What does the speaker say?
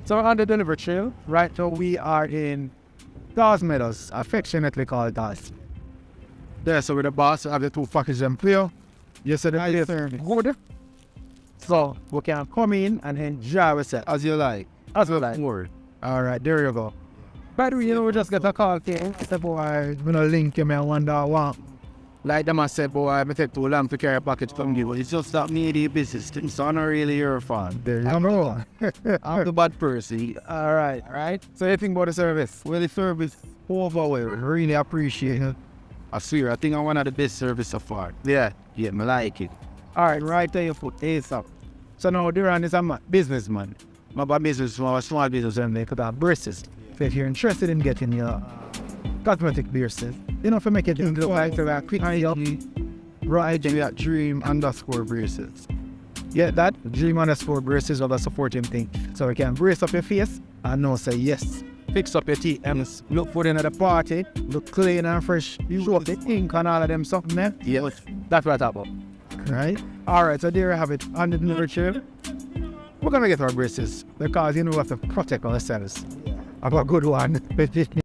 So we're on the delivery trail. Right now we are in Dawes Meadows, affectionately called Dawes. There, so with the boss, I have the two packages in play. You said the place good. So we can come in and enjoy ourselves. As you like. As we like. Word. All right, there you go. By the way, we just got a call here. I said, boy, I'm going to link you, man, $1. Like them I said, boy, I take too long to carry a package from you. It's just that me the business thing, so I'm not really your fan. There you go. I'm the bad person. All right. So you think about the service? Well, the service overwhelming. Really appreciate it. I swear, I think I'm one of the best service so far. Yeah, I like it. All right there you put Ace up. So now Duran is a businessman. My business, small business, and they could have braces. So if you're interested in getting your cosmetic braces, you know, for make it look like a quick up, Right, we at dream_braces. Yeah, that dream_braces are the supporting thing. So we can brace up your face and now say yes. Fix up your teeth and look for another party, look clean and fresh. You show up the ink and all of them stuff, man. Yeah. That's what I talk about. Right? Alright, so there you have it. On the delivery chair, we're gonna get our braces because you know we have to protect ourselves. I've got a good one.